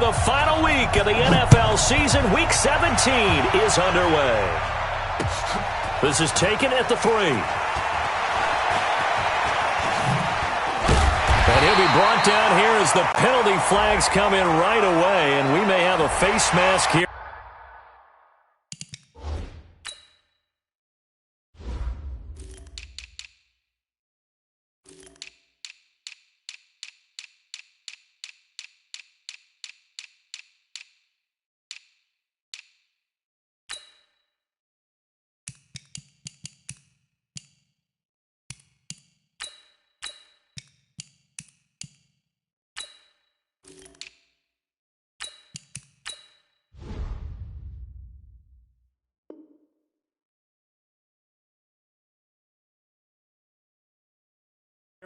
The final week of the NFL season, Week 17, is underway. This is taken at the 3. And he'll be brought down here as the penalty flags come in right away, and we may have a face mask here.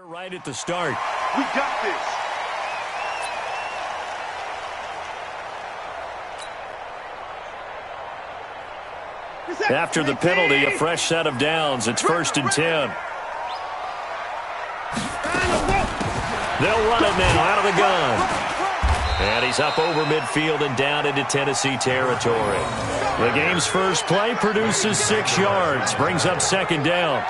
Right at the start. We got this. After the penalty, a fresh set of downs. It's 1st and 10. They'll run it now out of the gun. And he's up over midfield and down into Tennessee territory. The game's first play produces 6 yards. Brings up 2nd down.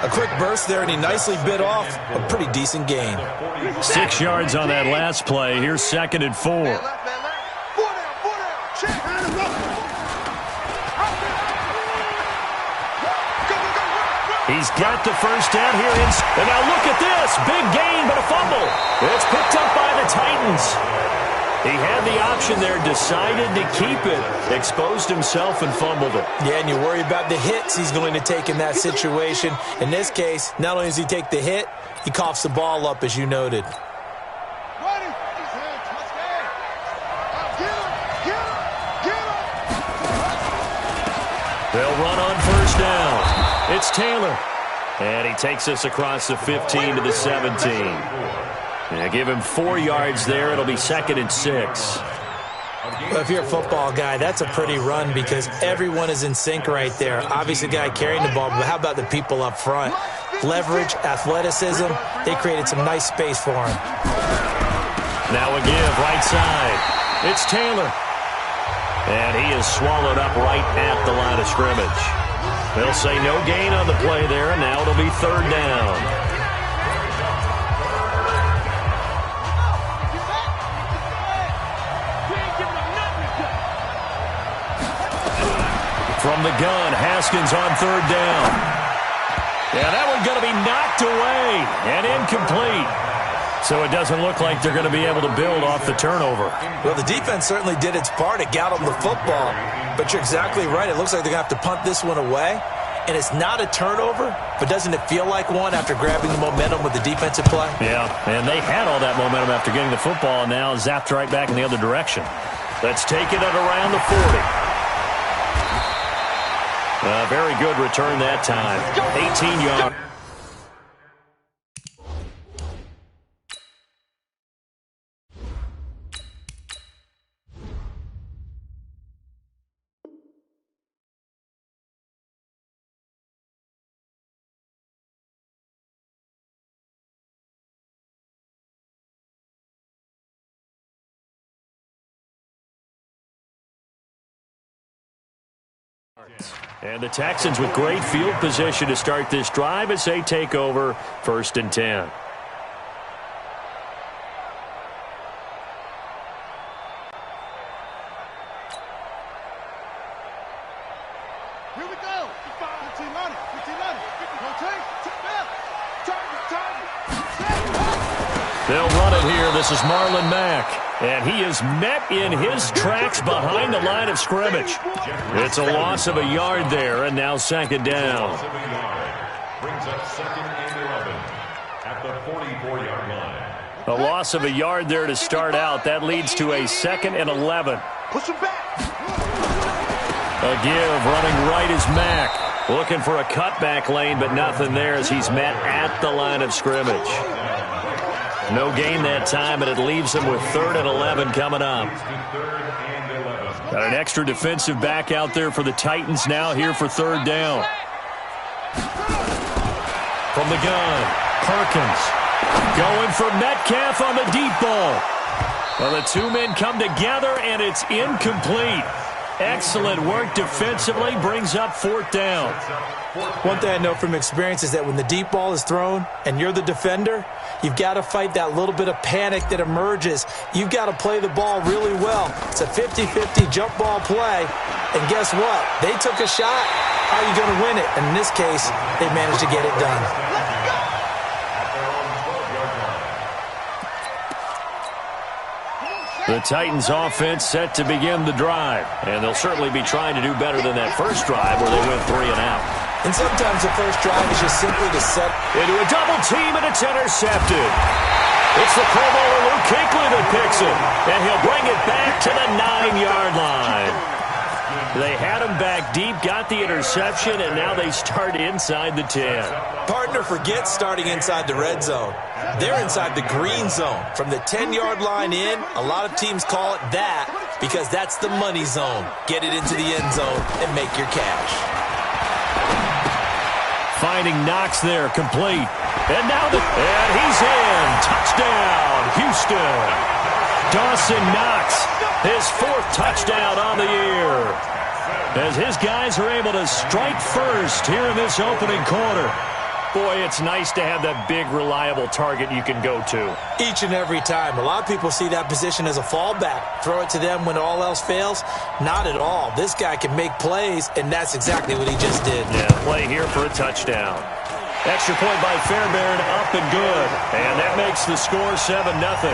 A quick burst there, and he nicely bit off a pretty decent gain. 6 yards on that last play. Here's 2nd and 4. He's got the first down here. And now look at this. Big gain, but a fumble. It's picked up by the Titans. He had the option there, decided to keep it, exposed himself and fumbled it. Yeah, and you worry about the hits he's going to take in that situation. In this case, not only does he take the hit, he coughs the ball up, as you noted. They'll run on 1st down. It's Taylor. And he takes us across the 15 to the 17. Yeah, give him 4 yards there. It'll be 2nd and 6. Well, if you're a football guy, that's a pretty run because everyone is in sync right there. Obviously, the guy carrying the ball, but how about the people up front? Leverage, athleticism, they created some nice space for him. Now a give, right side. It's Taylor. And he is swallowed up right at the line of scrimmage. They'll say no gain on the play there, and now it'll be 3rd down. From the gun, Haskins on 3rd down. Yeah, that one's going to be knocked away and incomplete. So it doesn't look like they're going to be able to build off the turnover. Well, the defense certainly did its part. It got them the football. But you're exactly right. It looks like they're going to have to punt this one away. And it's not a turnover, but doesn't it feel like one after grabbing the momentum with the defensive play? Yeah, and they had all that momentum after getting the football, and now zapped right back in the other direction. Let's take it at around the 40. Very good return that time. 18 yards. And the Texans with great field position to start this drive as they take over 1st and 10. Here we go. 15 on it. 15 on it. They'll run it here. This is Marlon Mack. And he is met in his tracks behind the line of scrimmage. It's a loss of a yard there, and now 2nd down. Brings up 2nd and 11 at the 44-yard line. A loss of a yard there to start out. That leads to a 2nd and 11. Push him back. A give, running right is Mack. Looking for a cutback lane, but nothing there as he's met at the line of scrimmage. No gain that time, and it leaves them with 3rd and 11 coming up. Got an extra defensive back out there for the Titans now here for 3rd down. From the gun, Perkins. Going for Metcalf on the deep ball. Well, the two men come together, and it's incomplete. Excellent work defensively, brings up fourth down. One thing I know from experience is that when the deep ball is thrown and you're the defender, you've got to fight that little bit of panic that emerges. You've got to play the ball really well. It's a 50-50 jump ball play. And guess what? They took a shot. How are you going to win it? And in this case, they managed to get it done. The Titans offense set to begin the drive. And they'll certainly be trying to do better than that first drive where they went 3 and out. And sometimes the first drive is just simply to set into a double team, and it's intercepted. It's the Pro Bowler Luke Kuechly that picks it. And he'll bring it back to the 9-yard line. They had him back deep, got the interception, and now they start inside the 10. Partner forgets starting inside the red zone. They're inside the green zone. From the 10-yard line in, a lot of teams call it that because that's the money zone. Get it into the end zone and make your cash. Finding Knox there, complete. And now and he's in. Touchdown, Houston. Dawson Knox, his 4th touchdown on the year. As his guys are able to strike first here in this opening quarter. Boy, it's nice to have that big, reliable target you can go to. Each and every time. A lot of people see that position as a fallback. Throw it to them when all else fails. Not at all. This guy can make plays, and that's exactly what he just did. Yeah, play here for a touchdown. Extra point by Fairbairn, up and good. And that makes the score 7-0.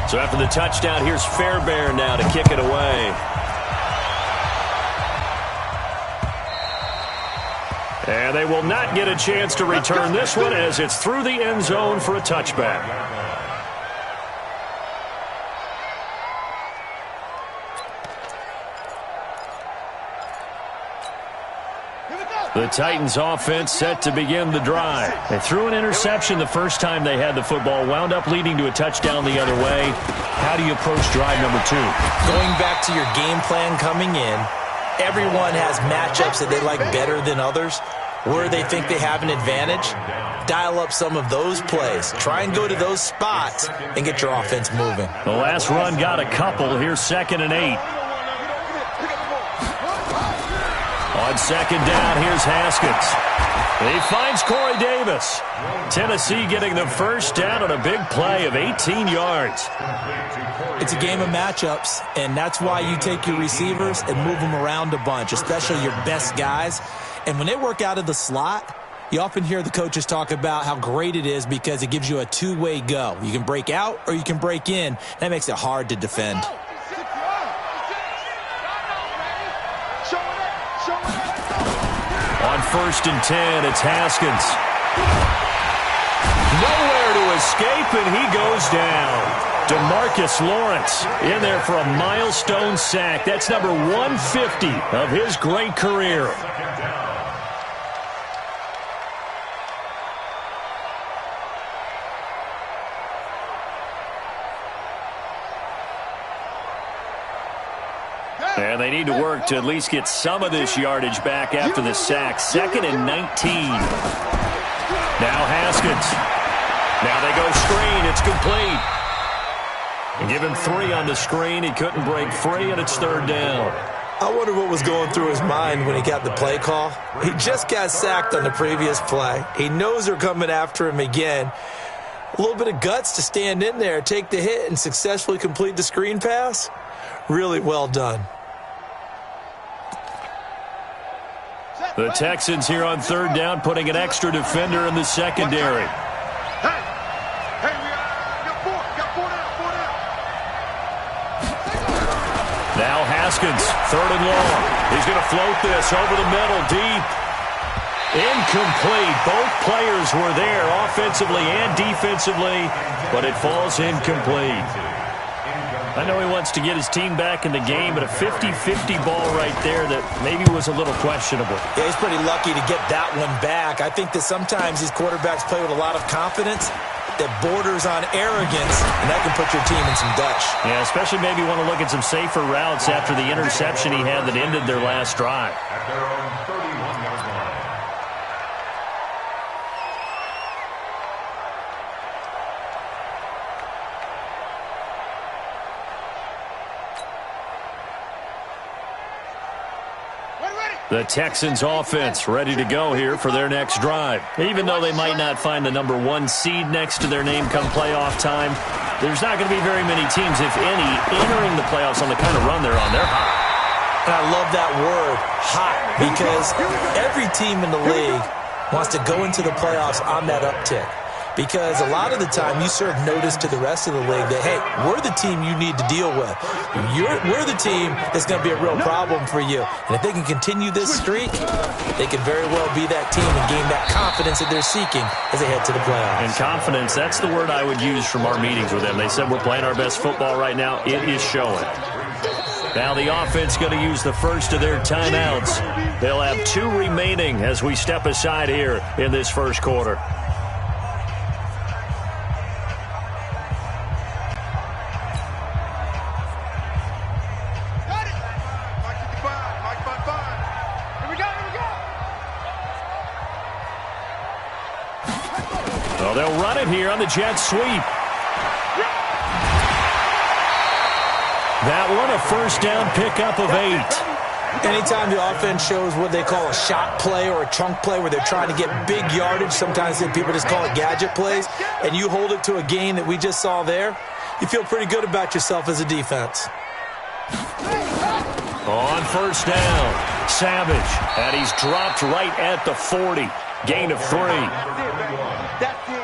So after the touchdown, here's Fairbairn now to kick it away. And they will not get a chance to return this one as it's through the end zone for a touchback. The Titans offense set to begin the drive. They threw an interception the first time they had the football, wound up leading to a touchdown the other way. How do you approach drive number 2? Going back to your game plan coming in, everyone has matchups that they like better than others. Where they think they have an advantage, dial up some of those plays. Try and go to those spots and get your offense moving. The last run got a couple. Here's 2nd and 8. On 2nd down, here's Haskins. He finds Corey Davis. Tennessee getting the first down on a big play of 18 yards. It's a game of matchups, and that's why you take your receivers and move them around a bunch, especially your best guys. And when they work out of the slot, you often hear the coaches talk about how great it is because it gives you a two-way go. You can break out or you can break in. That makes it hard to defend. On 1st and 10, it's Haskins. Nowhere to escape, and he goes down. DeMarcus Lawrence in there for a milestone sack. That's number 150 of his great career. And they need to work to at least get some of this yardage back after the sack. 2nd and 19. Now Haskins. Now they go screen. It's complete. And give him 3 on the screen. He couldn't break free, and it's 3rd down. I wonder what was going through his mind when he got the play call. He just got sacked on the previous play. He knows they're coming after him again. A little bit of guts to stand in there, take the hit, and successfully complete the screen pass. Really well done. The Texans here on 3rd down, putting an extra defender in the secondary. Now Haskins, 3rd and long. He's going to float this over the middle, deep. Incomplete. Both players were there offensively and defensively, but it falls incomplete. I know he wants to get his team back in the game, but a 50-50 ball right there that maybe was a little questionable. Yeah, he's pretty lucky to get that one back. I think that sometimes these quarterbacks play with a lot of confidence that borders on arrogance, and that can put your team in some dutch. Yeah, especially maybe want to look at some safer routes after the interception he had that ended their last drive. At their own 31-yard line. The Texans offense ready to go here for their next drive. Even though they might not find the number 1 seed next to their name come playoff time, there's not going to be very many teams, if any, entering the playoffs on the kind of run they're on. They're hot. And I love that word, hot, because every team in the league wants to go into the playoffs on that uptick. Because a lot of the time you serve notice to the rest of the league that, hey, we're the team you need to deal with. We're the team that's going to be a real problem for you. And if they can continue this streak, they could very well be that team and gain that confidence that they're seeking as they head to the playoffs. And confidence, that's the word I would use from our meetings with them. They said we're playing our best football right now. It is showing. Now the offense going to use the first of their timeouts. They'll have 2 remaining as we step aside here in this first quarter. Well, they'll run it here on the jet sweep. That one, a first down pickup of 8. Anytime the offense shows what they call a shot play or a chunk play where they're trying to get big yardage, sometimes people just call it gadget plays, and you hold it to a gain that we just saw there, you feel pretty good about yourself as a defense. On first down, Savage, and he's dropped right at the 40. Gain of 3.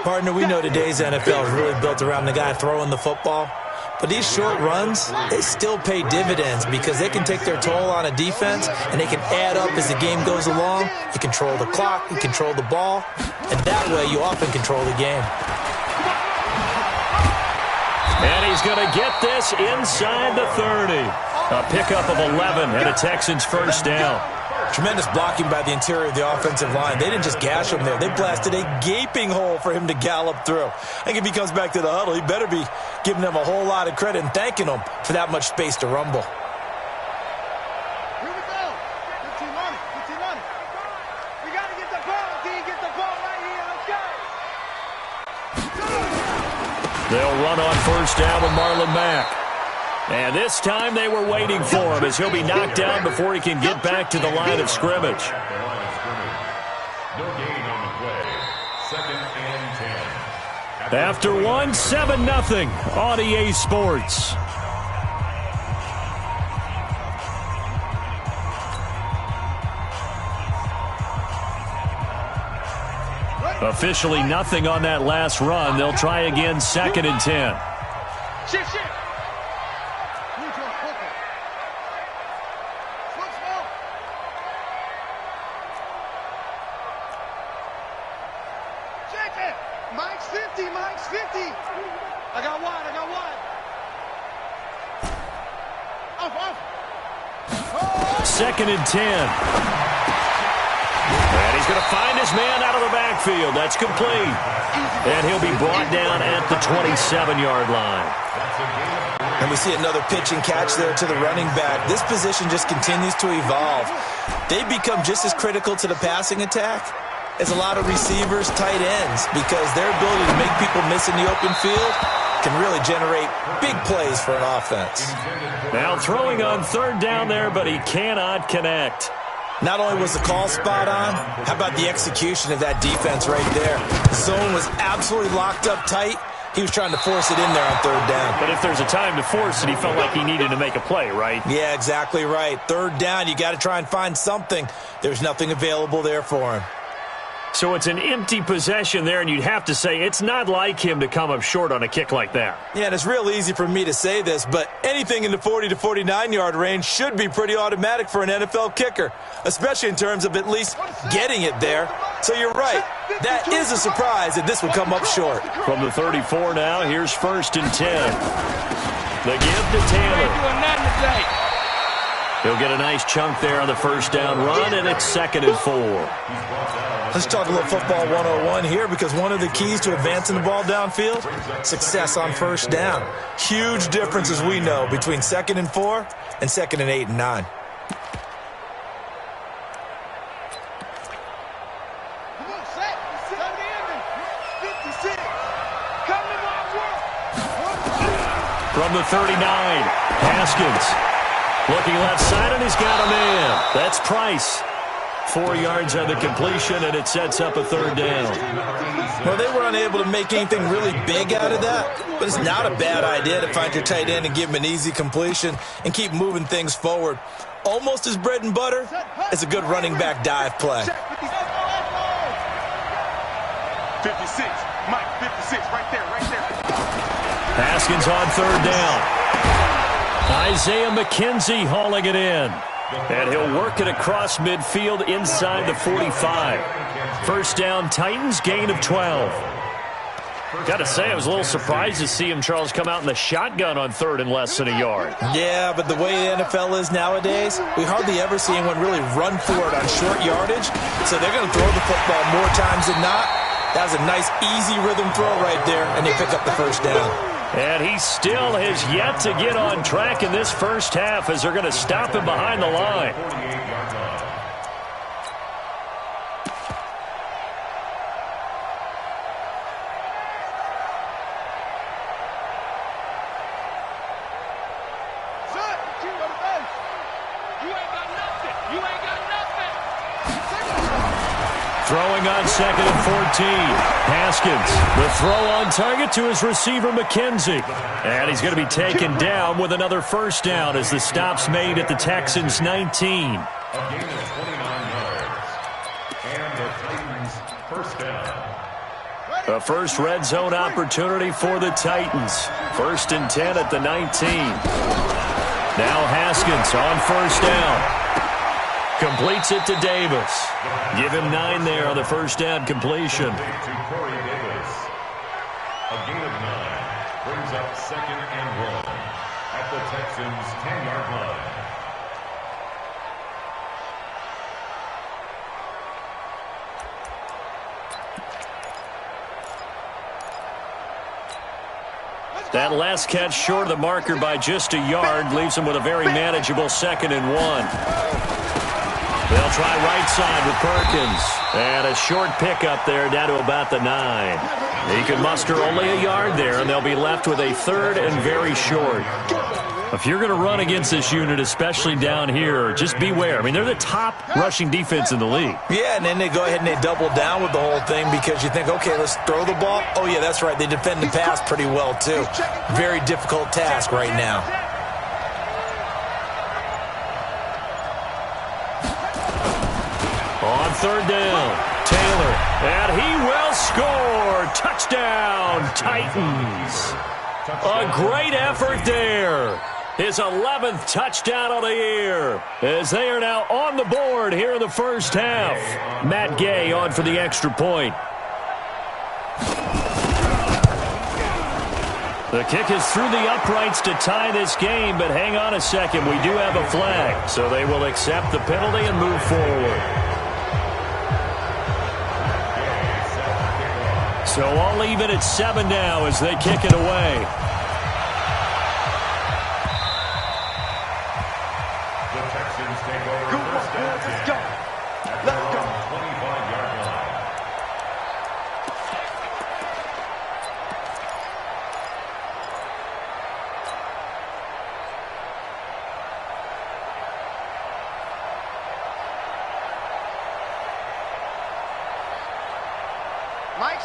Partner, we know today's NFL is really built around the guy throwing the football. But these short runs, they still pay dividends because they can take their toll on a defense and they can add up as the game goes along. You control the clock, you control the ball, and that way you often control the game. And he's going to get this inside the 30. A pickup of 11 and a Texans first down. Tremendous blocking by the interior of the offensive line. They didn't just gash him there. They blasted a gaping hole for him to gallop through. I think if he comes back to the huddle, he better be giving them a whole lot of credit and thanking them for that much space to rumble. Here we go. Good team on it. Good team on it. We got to get the ball, D. Get the ball right here. Let's go. They'll run on first down with Marlon Mack. And this time they were waiting for him as he'll be knocked down before he can get back to the line of scrimmage. No gain on the play. 2nd and 10. After 1, 7-0 on EA Sports. Officially nothing on that last run. They'll try again 2nd and 10. Shit. Mike's 50. I got wide. Off. 2nd and 10. And he's going to find his man out of the backfield. That's complete. And he'll be brought down at the 27-yard line. And we see another pitch and catch there to the running back. This position just continues to evolve. They become just as critical to the passing attack as a lot of receivers, tight ends, because their ability to make people miss in the open field can really generate big plays for an offense. Now throwing on 3rd down there, but he cannot connect. Not only was the call spot on, how about the execution of that defense right there? The zone was absolutely locked up tight. He was trying to force it in there on 3rd down. But if there's a time to force it, he felt like he needed to make a play, right? Yeah, exactly right. 3rd down, you got to try and find something. There's nothing available there for him. So it's an empty possession there, and you'd have to say it's not like him to come up short on a kick like that. Yeah, and it's real easy for me to say this, but anything in the 40 to 49-yard range should be pretty automatic for an NFL kicker, especially in terms of at least getting it there. So you're right. That is a surprise that this would come up short. From the 34 now, here's 1st and 10. The give to Taylor. He'll get a nice chunk there on the first down run, and it's 2nd and 4. Let's talk a little football 101 here, because one of the keys to advancing the ball downfield, success on first down. Huge difference, as we know, between 2nd and 4 and 2nd and 8 and 9. From the 39, Haskins looking left side, and he's got a man. That's Price. 4 yards on the completion, and it sets up a 3rd down. Well, they were unable to make anything really big out of that, but it's not a bad idea to find your tight end and give him an easy completion and keep moving things forward. Almost as bread and butter as a good running back dive play. 56, Mike, 56, right there. Haskins on 3rd down. Isaiah McKenzie hauling it in. And he'll work it across midfield inside the 45. First down, Titans, gain of 12. Got to say, I was a little surprised to see him, Charles, come out in the shotgun on 3rd and less than a yard. Yeah, but the way the NFL is nowadays, we hardly ever see anyone really run for it on short yardage. So they're going to throw the football more times than not. That was a nice, easy rhythm throw right there, and they pick up the first down. And he still has yet to get on track in this first half, as they're going to stop him behind the line. Throwing on 2nd and 14. Haskins, the throw on target to his receiver, McKenzie. And he's going to be taken down with another first down as the stop's made at the Texans' 19. A gain of 29 yards. And the Titans first down. A first red zone opportunity for the Titans. 1st and 10 at the 19. Now Haskins on first down. Completes it to Davis. Give him 9 there on the first down completion. To Corey Davis. A gain of 9 brings up 2nd and 1 at the Texans' 10-yard line. That last catch short of the marker by just a yard leaves him with a very manageable 2nd and 1. They'll try right side with Perkins. And a short pickup there down to about the 9. He can muster only a yard there, and they'll be left with a 3rd and very short. If you're going to run against this unit, especially down here, just beware. I mean, they're the top rushing defense in the league. Yeah, and then they go ahead and they double down with the whole thing because you think, okay, let's throw the ball. Oh, yeah, that's right. They defend the pass pretty well, too. Very difficult task right now. On 3rd down, Taylor, and he will score. Touchdown, Titans. A great effort there. His 11th touchdown of the year, as they are now on the board here in the first half. Matt Gay on for the extra point. The kick is through the uprights to tie this game, but hang on a second. We do have a flag, so they will accept the penalty and move forward. So all even at 7 now as they kick it away. The Texans take over first down. Let's go. Let's go. 25-yard line.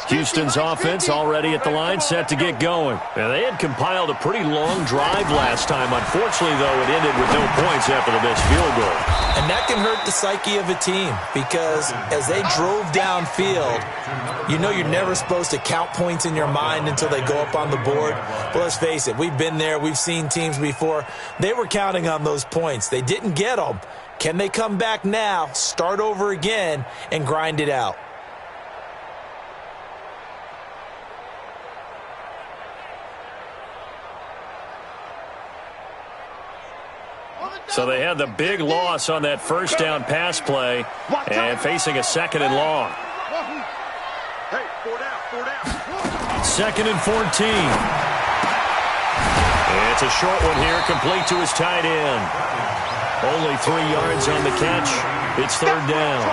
Houston's offense already at the line, set to get going. Now, they had compiled a pretty long drive last time. Unfortunately, though, it ended with no points after the missed field goal. And that can hurt the psyche of a team because as they drove downfield, you know you're never supposed to count points in your mind until they go up on the board. But let's face it, we've been there. We've seen teams before. They were counting on those points. They didn't get them. Can they come back now, start over again, and grind it out? So they had the big loss on that first down pass play and facing a 2nd and long. Hey, 4 down. 2nd and 14. It's a short one here, complete to his tight end. Only 3 yards on the catch. It's 3rd down.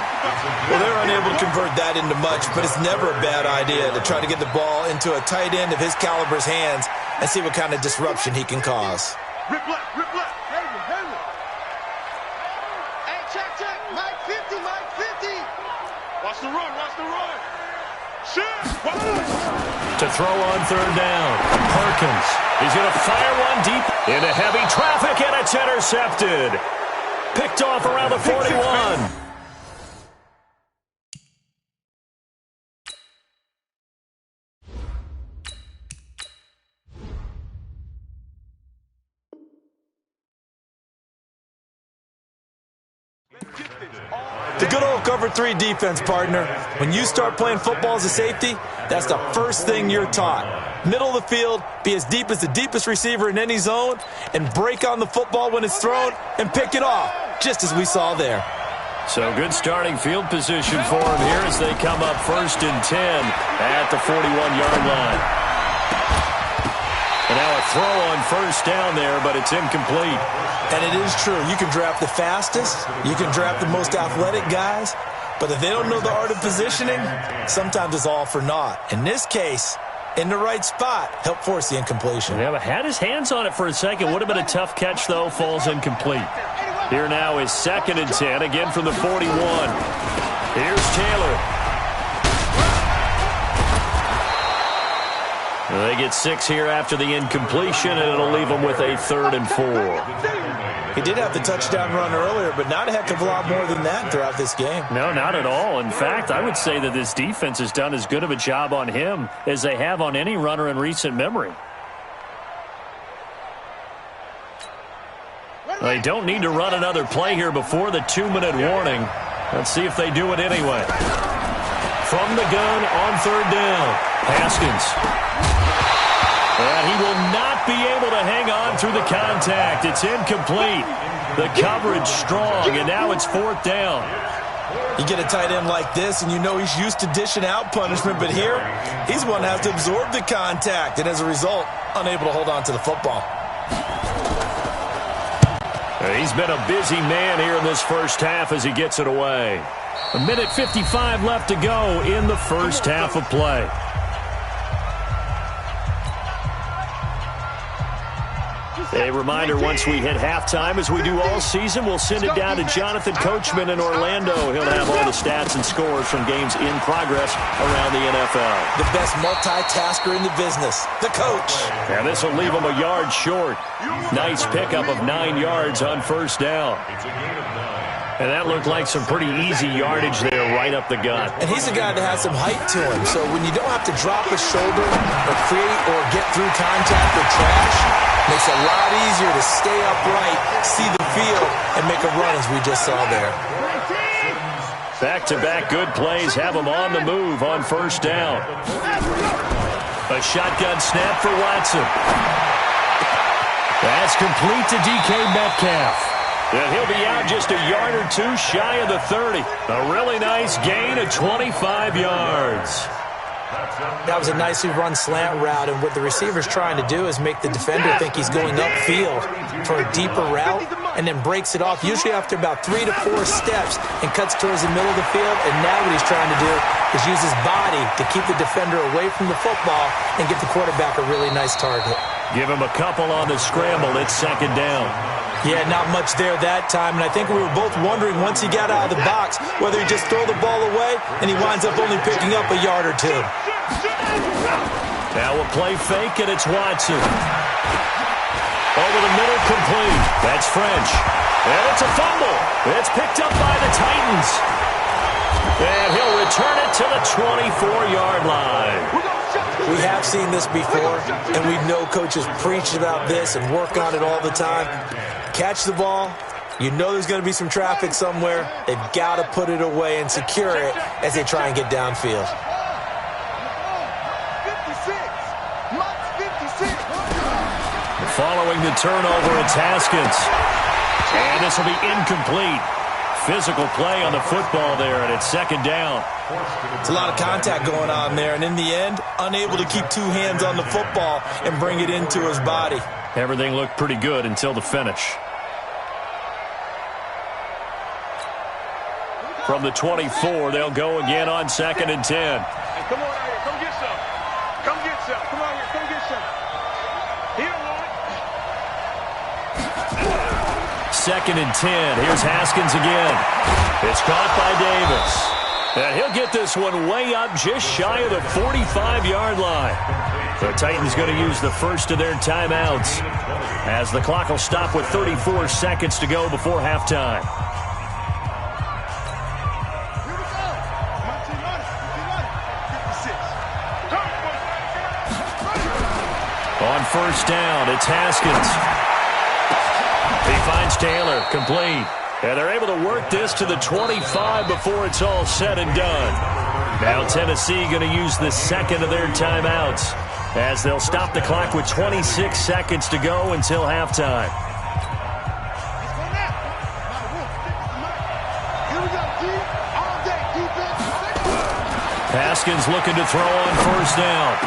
Well, they're unable to convert that into much, but it's never a bad idea to try to get the ball into a tight end of his caliber's hands and see what kind of disruption he can cause. Rip left. Haley. Hey, check. Mike 50. Watch the run. Shit. To throw on 3rd down. Perkins. He's going to fire one deep into heavy traffic, and it's intercepted. Picked off around the 41. The good old cover 3 defense, partner. When you start playing football as a safety, that's the first thing you're taught. Middle of the field, be as deep as the deepest receiver in any zone, and break on the football when it's thrown and pick it off, just as we saw there. So good starting field position for him here as they come up 1st and 10 at the 41-yard line. And now a throw on 1st down there, but it's incomplete. And it is true. You can draft the fastest. You can draft the most athletic guys. But if they don't know the art of positioning, sometimes it's all for naught. In this case, in the right spot, help force the incompletion. Yeah, but had his hands on it for a second. Would have been a tough catch, though. Falls incomplete. Here now is 2nd and 10, again from the 41. Here's Taylor. They get 6 here after the incompletion, and it'll leave them with a 3rd and 4. He did have the touchdown run earlier, but not a heck of a lot more than that throughout this game. No, not at all. In fact, I would say that this defense has done as good of a job on him as they have on any runner in recent memory. They don't need to run another play here before the 2-minute warning. Let's see if they do it anyway. From the gun on 3rd down, Haskins. And he will not be able to hang on through the contact. It's incomplete. The coverage strong, and now it's 4th down. You get a tight end like this, and you know he's used to dishing out punishment, but here, he's one that has to absorb the contact, and as a result, unable to hold on to the football. He's been a busy man here in this first half as he gets it away. 1:55 left to go in the first half of play. A reminder, once we hit halftime, as we do all season, we'll send it down to Jonathan Coachman in Orlando. He'll have all the stats and scores from games in progress around the NFL. The best multitasker in the business, the coach. And this will leave him a yard short. Nice pickup of 9 yards on 1st down. And that looked like some pretty easy yardage there right up the gut. And he's a guy that has some height to him, so when you don't have to drop a shoulder or create or get through contact or trash, makes it a lot easier to stay upright, see the field, and make a run as we just saw there. Back-to-back good plays have him on the move on 1st down. A shotgun snap for Watson. That's complete to DK Metcalf. And he'll be out just a yard or 2 shy of the 30. A really nice gain of 25 yards. That was a nicely run slant route, and what the receiver's trying to do is make the defender think he's going upfield for a deeper route and then breaks it off, usually after about 3 to 4 steps, and cuts towards the middle of the field. And now what he's trying to do is use his body to keep the defender away from the football and get the quarterback a really nice target. Give him a couple on the scramble. It's 2nd down. Yeah, not much there that time, and I think we were both wondering once he got out of the box whether he just throw the ball away and he winds up only picking up a yard or 2. Now a play fake, and it's Watson. Over the middle, complete. That's French. And it's a fumble. It's picked up by the Titans. And he'll return it to the 24-yard line. We have seen this before, and we know coaches preach about this and work on it all the time. Catch the ball. You know there's going to be some traffic somewhere. They've got to put it away and secure it as they try and get downfield. 56. Mike 56. Following the turnover, it's Haskins. And this will be incomplete. Physical play on the football there, and it's second down. It's a lot of contact going on there, and in the end, unable to keep two hands on the football and bring it into his body. Everything looked pretty good until the finish. From the 24, they'll go again on 2nd and 10. Hey, come on out here. Come get some. Come get some. Come out here. Come get some. He don't want it. 2nd and 10. Here's Haskins again. It's caught by Davis. And he'll get this one way up just shy of the 45-yard line. The Titans going to use the first of their timeouts as the clock will stop with 34 seconds to go before halftime. Here we go. Martin on it. 56. On first down, it's Haskins. He finds Taylor, complete. And they're able to work this to the 25 before it's all said and done. Now Tennessee going to use the second of their timeouts as they'll stop the clock with 26 seconds to go until halftime. Let's go now. Here we go, G. All day, defense. Haskins looking to throw on first down.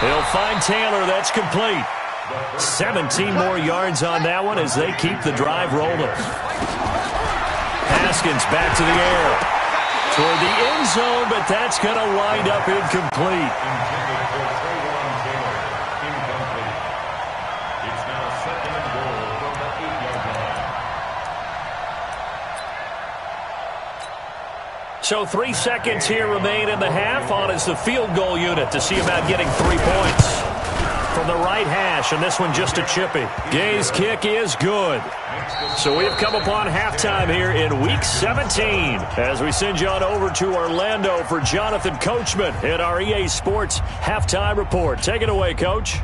He'll find Taylor. That's complete. 17 more yards on that one as they keep the drive rolling. Haskins back to the air. Toward the end zone, but that's going to wind up incomplete. It's now 2nd and goal from the 8-yard line. So 3 seconds here remain in the half. On is the field goal unit to see about getting 3 points. From the right hash, and this one just a chippy. Gay's kick is good. So we've come upon halftime here in Week 17 as we send you on over to Orlando for Jonathan Coachman in our EA Sports Halftime Report. Take it away, Coach.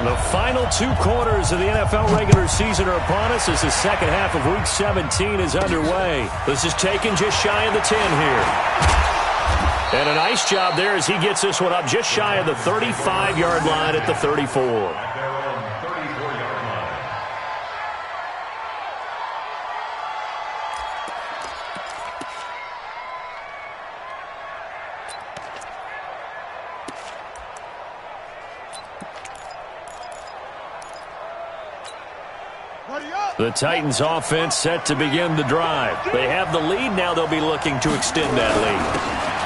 The final 2 quarters of the NFL regular season are upon us as the second half of Week 17 is underway. This is taken just shy of the 10 here. And a nice job there as he gets this one up just shy of the 35-yard line at the 34. The Titans offense set to begin the drive. They have the lead. Now they'll be looking to extend that lead.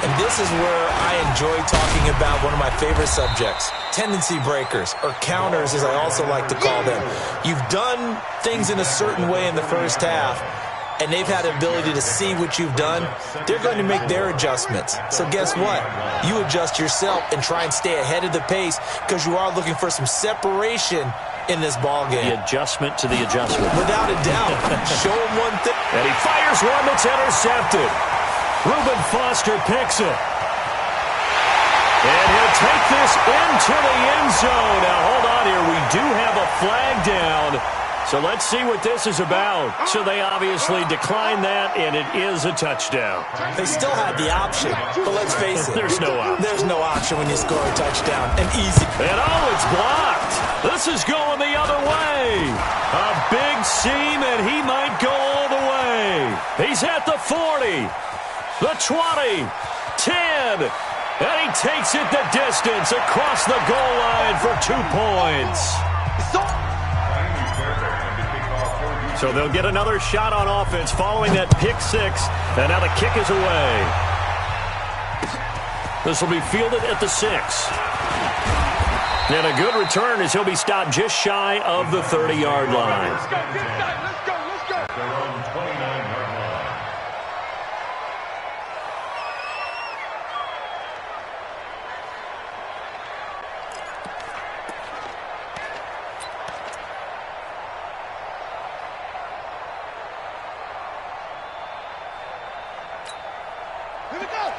And this is where I enjoy talking about one of my favorite subjects, tendency breakers, or counters as I also like to call them. You've done things in a certain way in the first half, and they've had the ability to see what you've done. They're going to make their adjustments. So guess what? You adjust yourself and try and stay ahead of the pace because you are looking for some separation in this ball game. The adjustment to the adjustment. Without a doubt. Show him one thing. And he fires one that's intercepted. Reuben Foster picks it. And he'll take this into the end zone. Now, hold on here. We do have a flag down. So let's see what this is about. So they obviously declined that, and it is a touchdown. They still had the option, but let's face it. There's no option. There's no option when you score a touchdown. And easy. And it's blocked. This is going the other way. A big seam, and he might go all the way. He's at the 40, the 20, 10, and he takes it the distance across the goal line for 2 points. So they'll get another shot on offense following that pick six. And now the kick is away. This will be fielded at the 6. And a good return as he'll be stopped just shy of the 30-yard line. Let's go, let's go, let's go. They're on 29-yard line.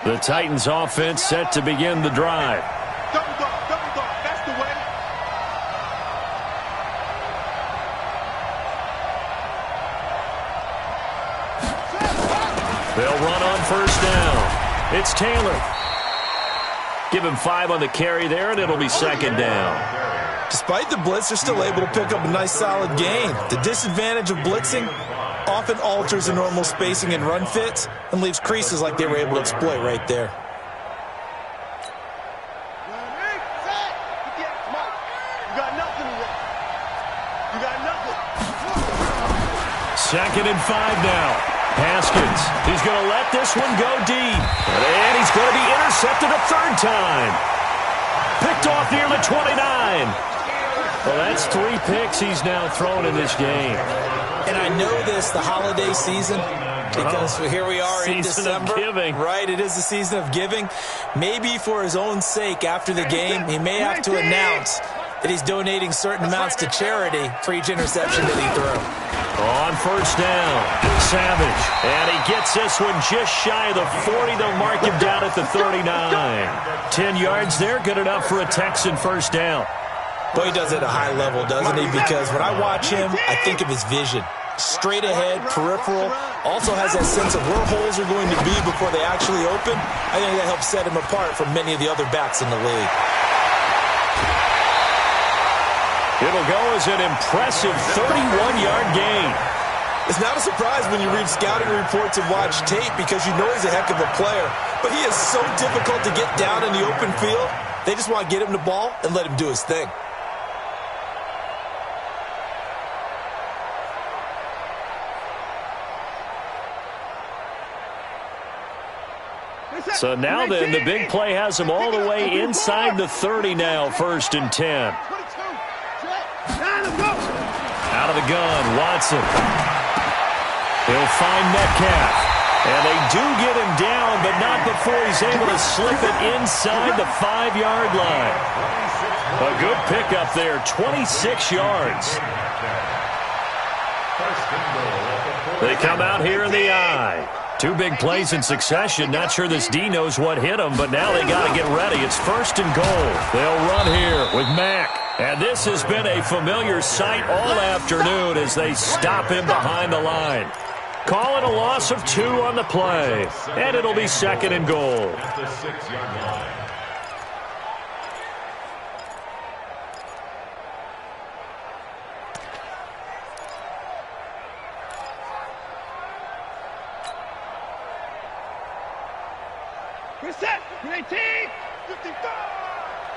The Titans offense set to begin the drive. Double dog, that's the way. They'll run on first down. It's Taylor. Give him 5 on the carry there, and it'll be second down. Despite the blitz, they're still able to pick up a nice solid gain. The disadvantage of blitzing often alters the normal spacing and run fits and leaves creases like they were able to exploit right there. Second and 5 now. Haskins, he's going to let this one go deep. And he's going to be intercepted a third time. Picked off near the 29. Well, that's 3 picks he's now thrown in this game. And I know this, the holiday season, because here we are in December. Season of giving. Right, it is the season of giving. Maybe for his own sake, after the game, he may have to announce that he's donating certain amounts to charity for each interception that he threw. On first down, Savage. And he gets this one just shy of the 40. They'll mark him down at the 39. 10 yards there, good enough for a Texan first down. Boy, he does it at a high level, doesn't he? Because when I watch him, I think of his vision. Straight ahead, peripheral, also has that sense of where holes are going to be before they actually open. I think that helps set him apart from many of the other backs in the league. It'll go as an impressive 31-yard gain. It's not a surprise when you read scouting reports and watch tape because you know he's a heck of a player. But he is so difficult to get down in the open field. They just want to get him the ball and let him do his thing. So now then, the big play has him all the way inside the 30 now, first and 10. Out of the gun, Watson. He'll find Metcalf. And they do get him down, but not before he's able to slip it inside the 5-yard line. A good pickup there, 26 yards. They come out here in the I. 2 big plays in succession. Not sure this D knows what hit him, but now they got to get ready. It's first and goal. They'll run here with Mack. And this has been a familiar sight all afternoon as they stop him behind the line. Call it a loss of 2 on the play. And it'll be second and goal. At the 6-yard line. Reset. 18. 55.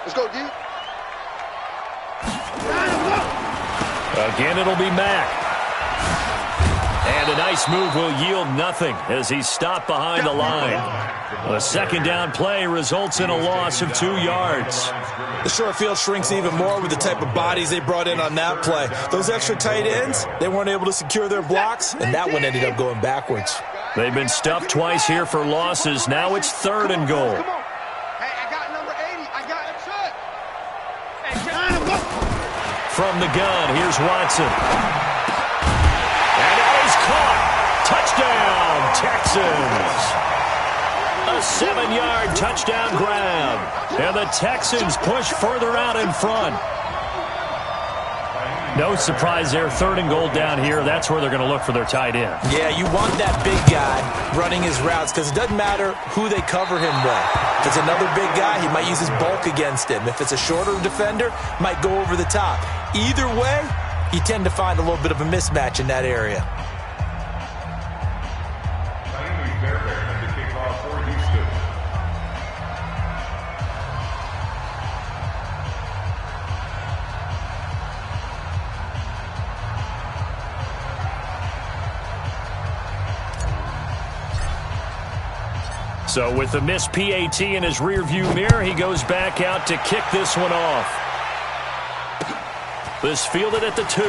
Let's go, D. Again, it'll be Mack. And a nice move will yield nothing as he's stopped behind the line. A second down play results in a loss of 2 yards. The short field shrinks even more with the type of bodies they brought in on that play. Those extra tight ends, they weren't able to secure their blocks, and that one ended up going backwards. They've been stuffed twice here for losses. Now it's third and goal. Come on. Hey, I got number 80. I got a shot. Hey, From the gun, here's Watson. And that is caught. Touchdown, Texans. A 7-yard touchdown grab. And the Texans push further out in front. No surprise there. Third and goal down here. That's where they're going to look for their tight end. Yeah, you want that big guy running his routes because it doesn't matter who they cover him with. If it's another big guy, he might use his bulk against him. If it's a shorter defender, might go over the top. Either way, you tend to find a little bit of a mismatch in that area. So with the missed PAT in his rearview mirror, he goes back out to kick this one off. This fielded at the 2.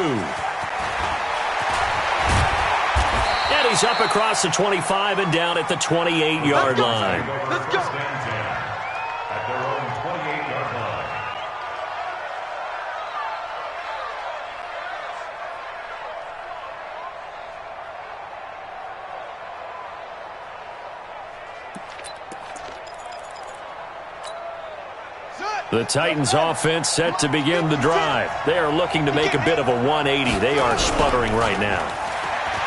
And he's up across the 25 and down at the 28-yard line. Let's go. At their own 28-yard line. The Titans offense set to begin the drive. They are looking to make a bit of a 180. They are sputtering right now.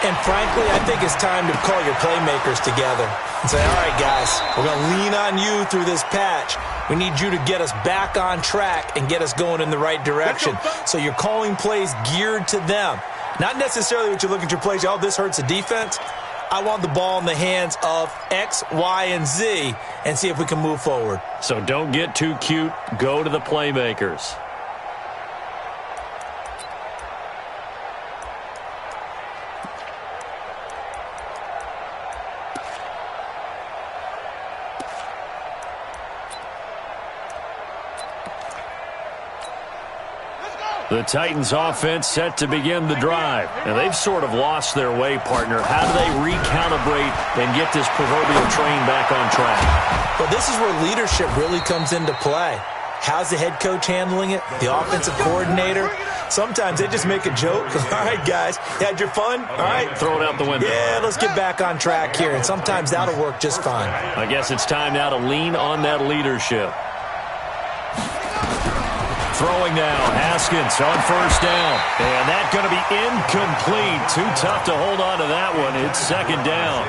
And frankly, I think it's time to call your playmakers together and say, all right, guys, we're going to lean on you through this patch. We need you to get us back on track and get us going in the right direction. So you're calling plays geared to them. Not necessarily what you're looking at your plays, oh, this hurts the defense. I want the ball in the hands of X, Y, and Z and see if we can move forward. So don't get too cute. Go to the playmakers. The Titans offense set to begin the drive. And they've sort of lost their way, partner. How do they recalibrate and get this proverbial train back on track? Well, this is where leadership really comes into play. How's the head coach handling it? The offensive coordinator? Sometimes they just make a joke. All right, guys, you had your fun? All right. Throw it out the window. Yeah, let's get back on track here. And sometimes that'll work just fine. I guess it's time now to lean on that leadership. Throwing now, Haskins on first down. And that's going to be incomplete. Too tough to hold on to that one. It's second down.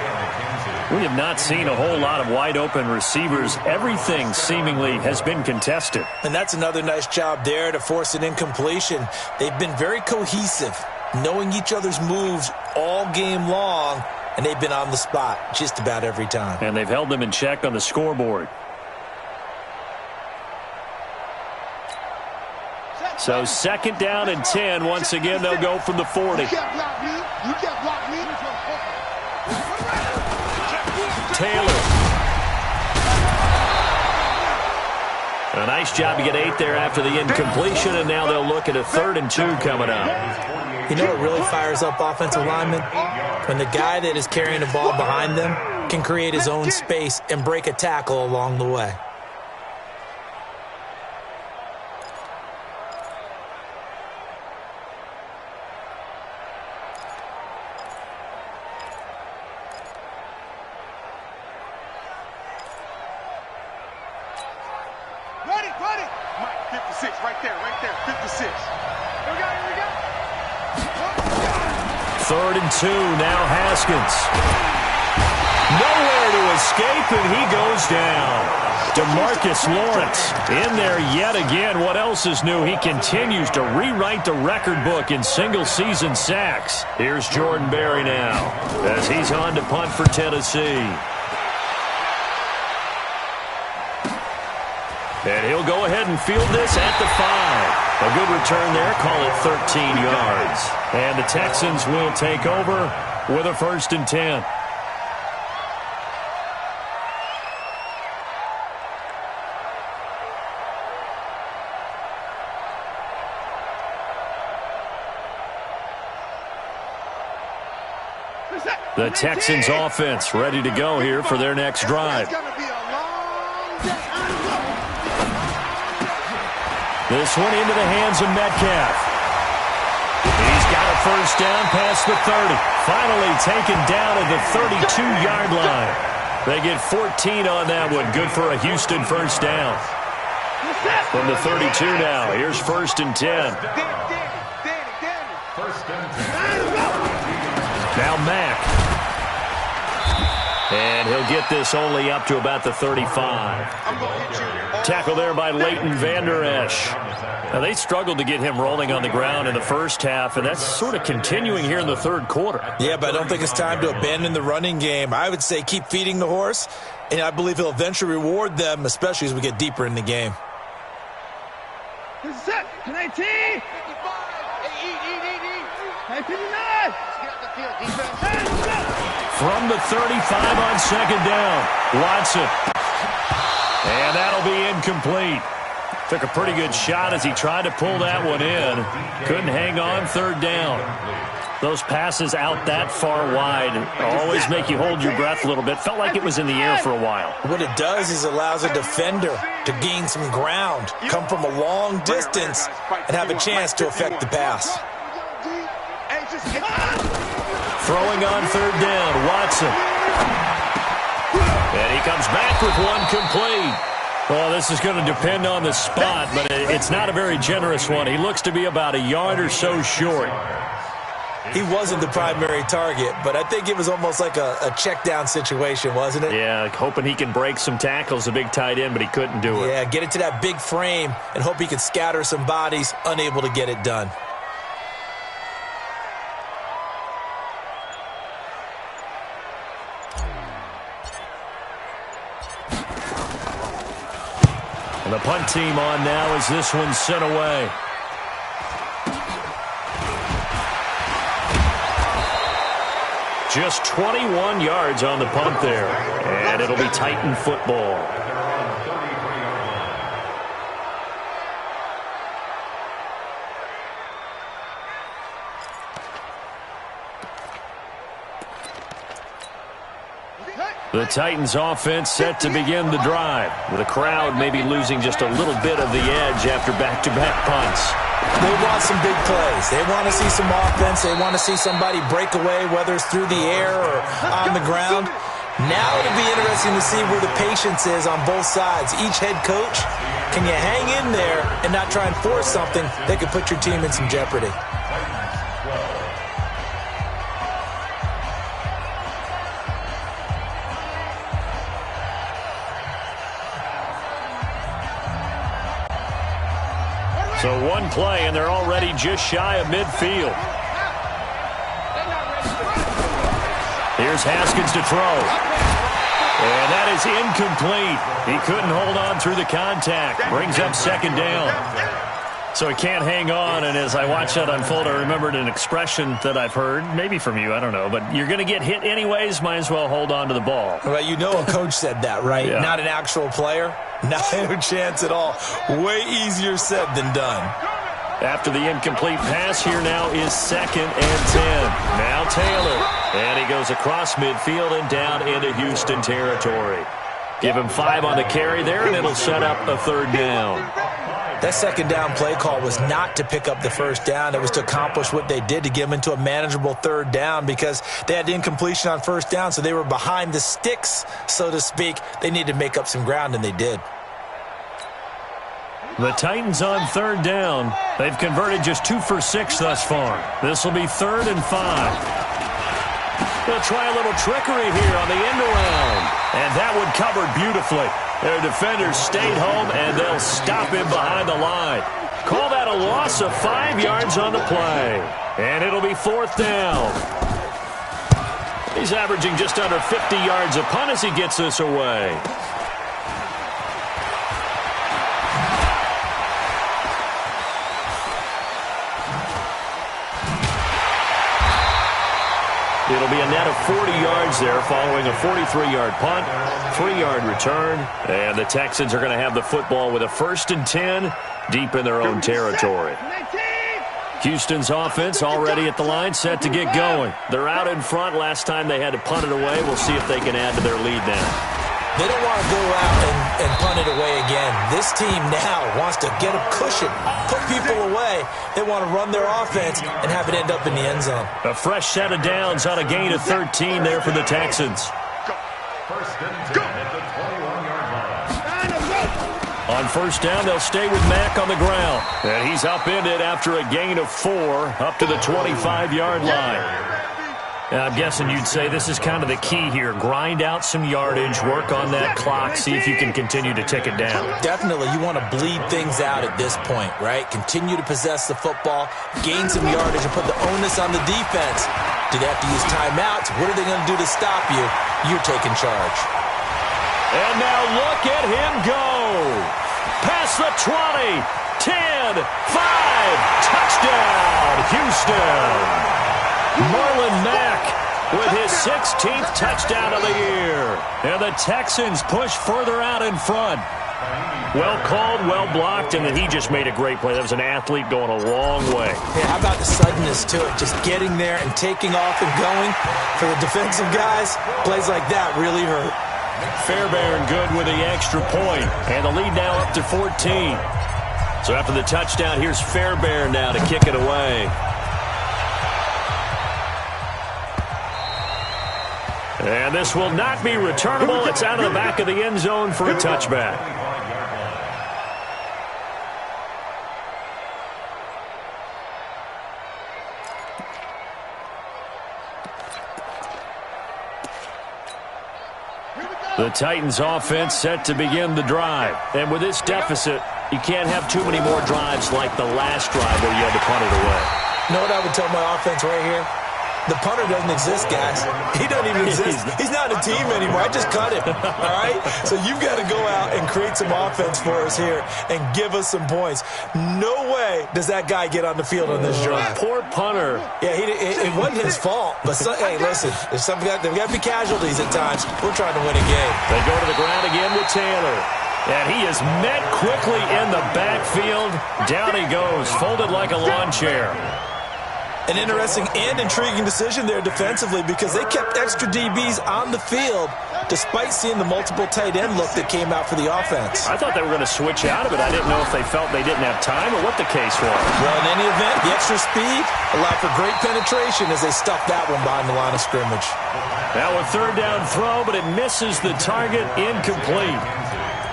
We have not seen a whole lot of wide-open receivers. Everything seemingly has been contested. And that's another nice job there to force an incompletion. They've been very cohesive, knowing each other's moves all game long, and they've been on the spot just about every time. And they've held them in check on the scoreboard. So second down and 10. Once again, they'll go from the 40. You can't block me. You can't block me. Taylor. A nice job to get 8 there after the incompletion, and now they'll look at a 3rd and 2 coming up. You know what really fires up offensive linemen? When the guy that is carrying the ball behind them can create his own space and break a tackle along the way. Ready. Mike, 56, right there, 56. Here we go. 3rd and 2, now Haskins. Nowhere to escape, and he goes down. DeMarcus Lawrence in there yet again. What else is new? He continues to rewrite the record book in single-season sacks. Here's Jordan Berry now as he's on to punt for Tennessee. And he'll go ahead and field this at the 5. A good return there. Call it 13 yards. And the Texans will take over with a 1st and 10. The Texans offense ready to go here for their next drive. This one into the hands of Metcalf. He's got a 1st down past the 30. Finally taken down at the 32-yard line. They get 14 on that one. Good for a Houston 1st down. From the 32 now, here's 1st and 10. Now Mack. And he'll get this only up to about the 35. Tackle there by Leighton Vander Esch. Now, they struggled to get him rolling on the ground in the first half, and that's sort of continuing here in the 3rd quarter. Yeah, but I don't think it's time to abandon the running game. I would say keep feeding the horse, and I believe he'll eventually reward them, especially as we get deeper in the game. This is it. 19. 59. From the 35 on 2nd down, Watson. And that'll be incomplete. Took a pretty good shot as he tried to pull that one in. Couldn't hang on 3rd down. Those passes out that far wide always make you hold your breath a little bit. Felt like it was in the air for a while. What it does is allows a defender to gain some ground, come from a long distance, and have a chance to affect the pass. Throwing on 3rd down, Watson. And he comes back with one complete. Well, this is going to depend on the spot, but it's not a very generous one. He looks to be about a yard or so short. he wasn't the primary target, but I think it was almost like a check down situation, wasn't it? Yeah, hoping he can break some tackles, a big tight end, but he couldn't do it. Yeah, get it to that big frame and hope he could scatter some bodies, unable to get it done. And the punt team on now as this one's sent away. Just 21 yards on the punt there. And it'll be Titan football. The Titans offense set to begin the drive, with a crowd maybe losing just a little bit of the edge after back-to-back punts. They want some big plays. They want to see some offense. They want to see somebody break away, whether it's through the air or on the ground. Now it'll be interesting to see where the patience is on both sides. Each head coach, can you hang in there and not try and force something that could put your team in some jeopardy? So one play, and they're already just shy of midfield. Here's Haskins to throw. And that is incomplete. He couldn't hold on through the contact. Brings up second down. So he can't hang on, and as I watch that unfold, I remembered an expression that I've heard, maybe from you, I don't know, but you're going to get hit anyways, might as well hold on to the ball. Well, you know a coach said that, right? Yeah. Not an actual player. Not a chance at all. Way easier said than done. After the incomplete pass, here now is 2nd and 10. Now Taylor. And he goes across midfield and down into Houston territory. Give him 5 on the carry there, and it'll set up a 3rd down. That second down play call was not to pick up the first down. It was to accomplish what they did, to get them into a manageable 3rd down, because they had incompletion on first down, so they were behind the sticks, so to speak. They needed to make up some ground, and they did. The Titans on 3rd down. They've converted just 2 for 6 thus far. This will be 3rd and 5. They'll try a little trickery here on the end around. And that one covered beautifully. Their defenders stayed home, and they'll stop him behind the line. Call that a loss of 5 yards on the play. And it'll be 4th down. He's averaging just under 50 yards a punt as he gets this away. It'll be a net of 40 yards there following a 43-yard punt, 3-yard return, and the Texans are going to have the football with a 1st and 10 deep in their own territory. Houston's offense already at the line, set to get going. They're out in front. Last time they had to punt it away. We'll see if they can add to their lead now. They don't want to go out and punt it away again. This team now wants to get a cushion, put people away. They want to run their offense and have it end up in the end zone. A fresh set of downs on a gain of 13 there for the Texans. First and 10 at the 21-yard line. On first down, they'll stay with Mack on the ground. And he's upended after a gain of 4 up to the 25-yard line. I'm guessing you'd say this is kind of the key here. Grind out some yardage, work on that clock, see if you can continue to tick it down. Definitely. You want to bleed things out at this point, right? Continue to possess the football, gain some yardage, and put the onus on the defense. Do they have to use timeouts? What are they going to do to stop you? You're taking charge. And now look at him go. Past the 20, 10, 5, touchdown, Houston. Marlon Mack with his 16th touchdown of the year. And the Texans push further out in front. Well called, well blocked, and then he just made a great play. That was an athlete going a long way. Yeah, how about the suddenness to it? Just getting there and taking off and going. For the defensive guys, plays like that really hurt. Fairbairn good with the extra point. And the lead now up to 14. So after the touchdown, here's Fairbairn now to kick it away. And this will not be returnable. It's out of the back of the end zone for a touchback. The Titans offense set to begin the drive. And with this deficit, you can't have too many more drives like the last drive where you had to punt it away. You know what I would tell my offense right here? The punter doesn't exist, guys. He doesn't even exist. He's not a team anymore. I just cut him, all right? So you've got to go out and create some offense for us here and give us some points. No way does that guy get on the field on this drive. Poor punter. Yeah, it wasn't his fault. But, hey, listen, there's got to be casualties at times. We're trying to win a game. They go to the ground again with Taylor. And he is met quickly in the backfield. Down he goes, folded like a lawn chair. An interesting and intriguing decision there defensively because they kept extra DBs on the field despite seeing the multiple tight end look that came out for the offense. I thought they were going to switch out of it. I didn't know if they felt they didn't have time or what the case was. Well, in any event, the extra speed allowed for great penetration as they stuffed that one behind the line of scrimmage. Now a third down throw, but it misses the target, incomplete.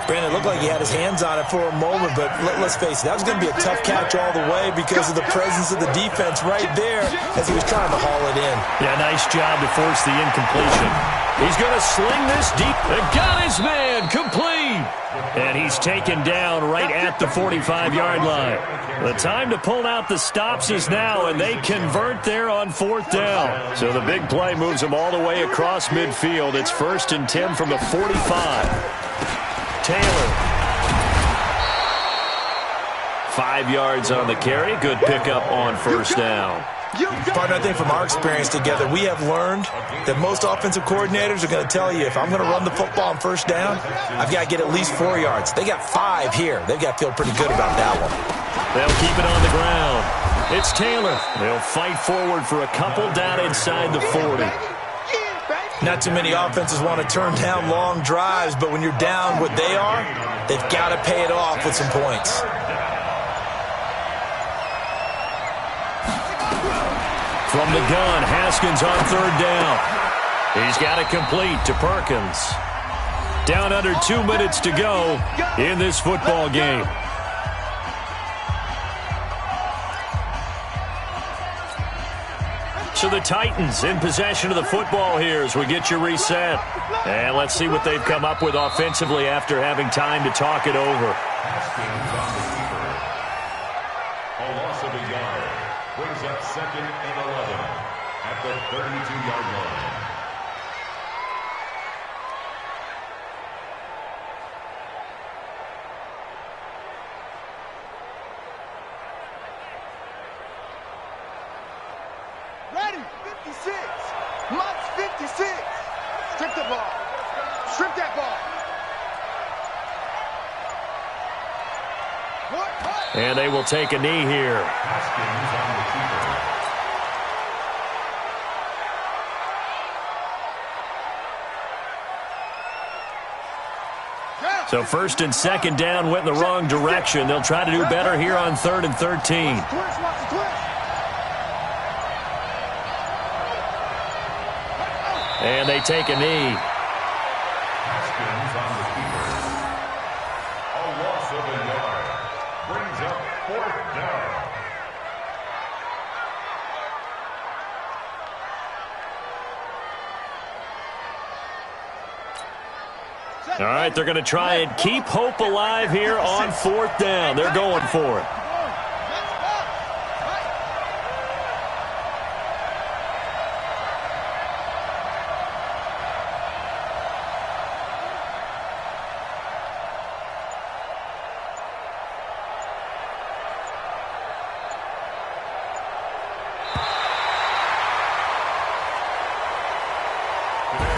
Brandon, it looked like he had his hands on it for a moment, but let's face it, that was going to be a tough catch all the way because of the presence of the defense right there as he was trying to haul it in. Yeah, nice job to force the incompletion. He's going to sling this deep. They got his man complete. And he's taken down right at the 45-yard line. The time to pull out the stops is now, and they convert there on fourth down. So the big play moves them all the way across midfield. It's 1st and 10 from the 45. Taylor. 5 yards on the carry. Good pickup on first down. Partner, I think from our experience together, we have learned that most offensive coordinators are going to tell you, if I'm going to run the football on first down, I've got to get at least 4 yards. They got 5 here. They've got to feel pretty good about that one. They'll keep it on the ground. It's Taylor. They'll fight forward for a couple down inside the 40. Not too many offenses want to turn down long drives, but when you're down what they are, they've got to pay it off with some points. From the gun, Haskins on third down. He's got it complete to Perkins. Down under 2 minutes to go in this football game. So the Titans in possession of the football here as we get you reset. And let's see what they've come up with offensively after having time to talk it over. A loss of a yard brings up 2nd and 11 at the 32-yard line. Ready, 56. Mott's 56. Strip the ball. Strip that ball. What? And they will take a knee here. So 1st and 2nd down went in the wrong direction. They'll try to do better here on 3rd and 13. And they take a knee. Haskins on the keeper. A loss of a yard brings up 4th down. All right, they're going to try and keep hope alive here on 4th down. They're going for it.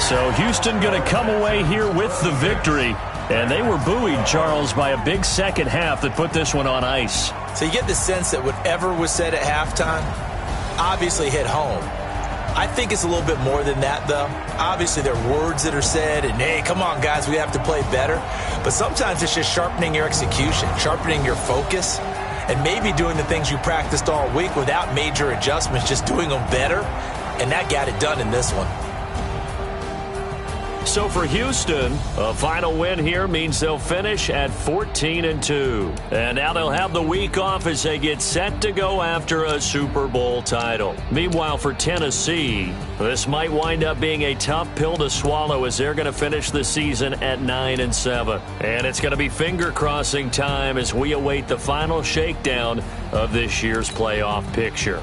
So Houston going to come away here with the victory. And they were buoyed, Charles, by a big second half that put this one on ice. So you get the sense that whatever was said at halftime obviously hit home. I think it's a little bit more than that, though. Obviously, there are words that are said, and, hey, come on, guys, we have to play better. But sometimes it's just sharpening your execution, sharpening your focus, and maybe doing the things you practiced all week without major adjustments, just doing them better. And that got it done in this one. So for Houston, a final win here means they'll finish at 14-2. And now they'll have the week off as they get set to go after a Super Bowl title. Meanwhile, for Tennessee, this might wind up being a tough pill to swallow as they're going to finish the season at 9-7. And it's going to be finger-crossing time as we await the final shakedown of this year's playoff picture.